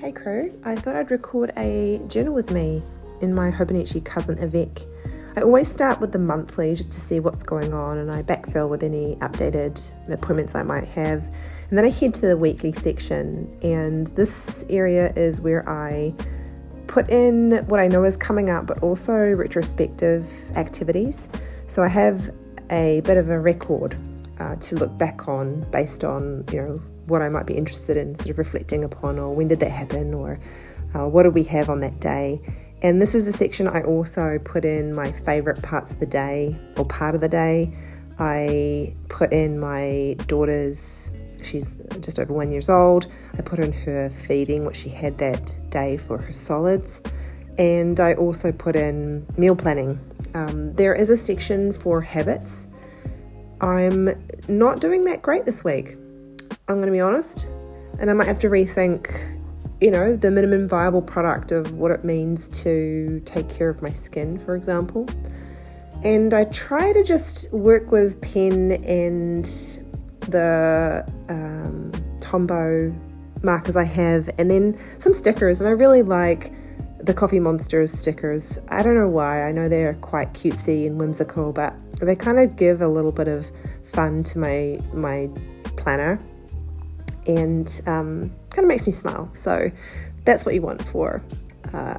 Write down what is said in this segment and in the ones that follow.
Hey crew, I thought I'd record a journal with me in my Hobonichi cousin Avec. I always start with the monthly just to see what's going on, and I backfill with any updated appointments I might have. And then I head to the weekly section, and this area is where I put in what I know is coming up, but also retrospective activities. So I have a bit of a record to look back on based on, what I might be interested in sort of reflecting upon, or when did that happen, or what did we have on that day. And this is the section I also put in my favourite parts of the day, or part of the day. I put in my daughter's, she's just over 1 year old, I put in her feeding, what she had that day for her solids. And I also put in meal planning. There is a section for habits. I'm not doing that great this week, I'm going to be honest, and I might have to rethink, the minimum viable product of what it means to take care of my skin, for example. And I try to just work with pen and the Tombow markers I have, and then some stickers, and I really like the Coffee Monsters stickers. I don't know why, I know they're quite cutesy and whimsical, but they kind of give a little bit of fun to my planner, and kind of makes me smile. So that's what you want for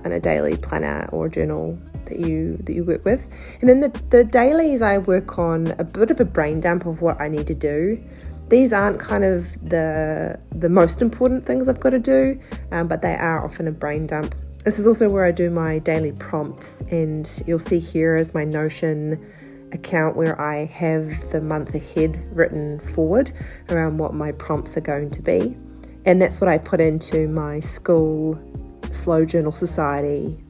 in a daily planner or journal that you work with. And then the dailies, I work on a bit of a brain dump of what I need to do. These aren't kind of the most important things I've got to do, but they are often a brain dump. This is also where I do my daily prompts, and you'll see here is my Notion account where I have the month ahead written forward around what my prompts are going to be. And that's what I put into my school Slow Journal Society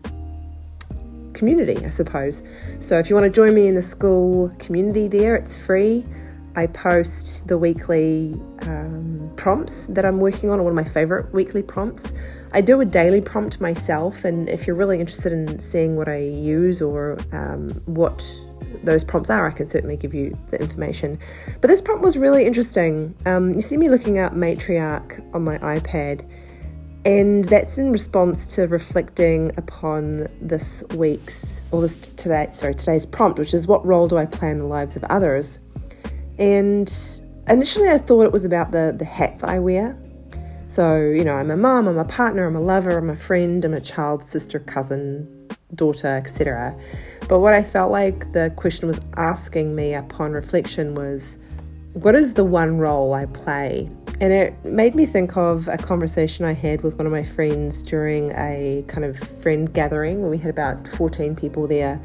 community, I suppose. So if you want to join me in the school community there, it's free. I post the weekly prompts that I'm working on, or one of my favorite weekly prompts. I do a daily prompt myself, and if you're really interested in seeing what I use or what those prompts are, I can certainly give you the information. But this prompt was really interesting. You see me looking up matriarch on my iPad, and that's in response to reflecting upon today's prompt, which is, what role do I play in the lives of others? And initially I thought it was about the hats I wear. So, I'm a mum, I'm a partner, I'm a lover, I'm a friend, I'm a child, sister, cousin, daughter, etc. But what I felt like the question was asking me upon reflection was, what is the one role I play? And it made me think of a conversation I had with one of my friends during a kind of friend gathering where we had about 14 people there.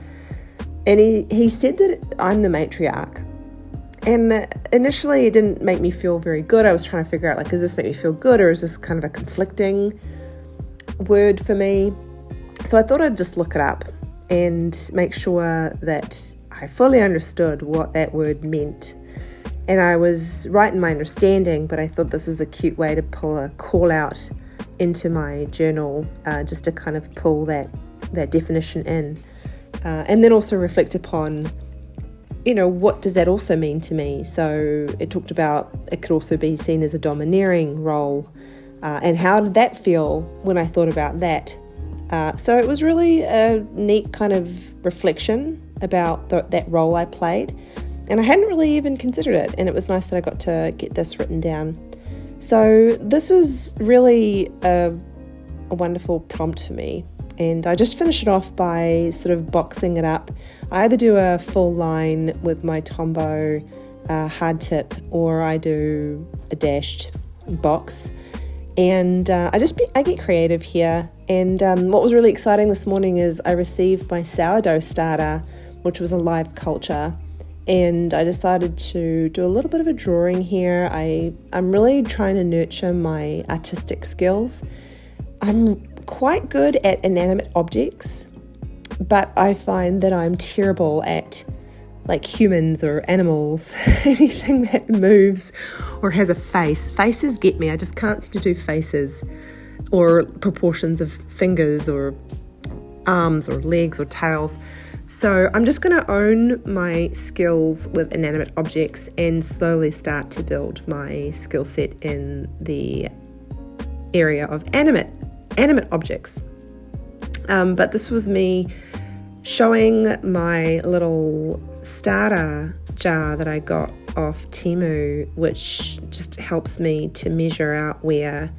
And he said that I'm the matriarch. And initially it didn't make me feel very good. I was trying to figure out, does this make me feel good, or is this kind of a conflicting word for me? So I thought I'd just look it up and make sure that I fully understood what that word meant. And I was right in my understanding, but I thought this was a cute way to pull a call out into my journal, just to kind of pull that definition in. And then also reflect upon, what does that also mean to me? So it talked about it could also be seen as a domineering role, and how did that feel when I thought about that? So it was really a neat kind of reflection about that role I played, and I hadn't really even considered it, and it was nice that I got to get this written down. So this was really a wonderful prompt for me. And I just finish it off by sort of boxing it up. I either do a full line with my Tombow hard tip, or I do a dashed box. And I get creative here. And what was really exciting this morning is I received my sourdough starter, which was a live culture. And I decided to do a little bit of a drawing here. I'm really trying to nurture my artistic skills. I'm quite good at inanimate objects, but I find that I'm terrible at humans or animals, anything that moves or has a face. Faces get me. I just can't seem to do faces or proportions of fingers or arms or legs or tails. So I'm just going to own my skills with inanimate objects and slowly start to build my skill set in the area of animate animate objects. But this was me showing my little starter jar that I got off Temu, which just helps me to measure out where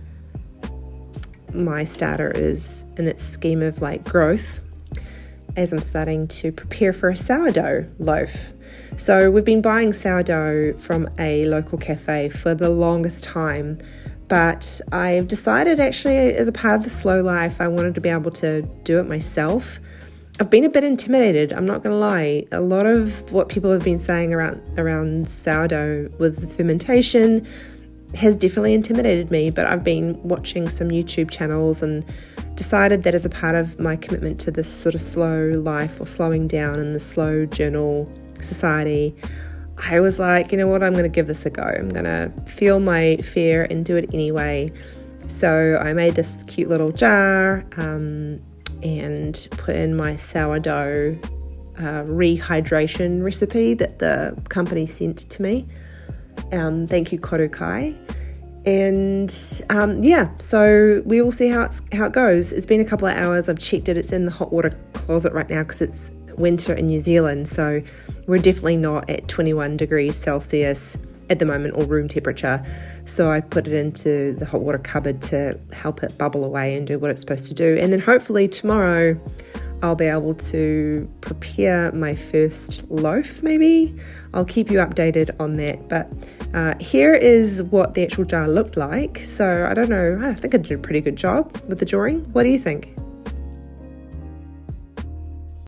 my starter is in its scheme of like growth as I'm starting to prepare for a sourdough loaf. So we've been buying sourdough from a local cafe for the longest time, but I've decided actually as a part of the slow life I wanted to be able to do it myself. I've been a bit intimidated, I'm not going to lie. A lot of what people have been saying around sourdough with the fermentation has definitely intimidated me, but I've been watching some YouTube channels and decided that as a part of my commitment to this sort of slow life or slowing down in the slow journal society, I was like, you know what, I'm going to give this a go. I'm going to feel my fear and do it anyway. So I made this cute little jar and put in my sourdough rehydration recipe that the company sent to me. Thank you, Korukai. And so we will see how it goes. It's been a couple of hours. I've checked it. It's in the hot water closet right now because it's winter in New Zealand. So we're definitely not at 21 degrees Celsius at the moment, or room temperature. So I put it into the hot water cupboard to help it bubble away and do what it's supposed to do. And then hopefully tomorrow I'll be able to prepare my first loaf, maybe. I'll keep you updated on that. But here is what the actual jar looked like. So I don't know, I think I did a pretty good job with the drawing. What do you think?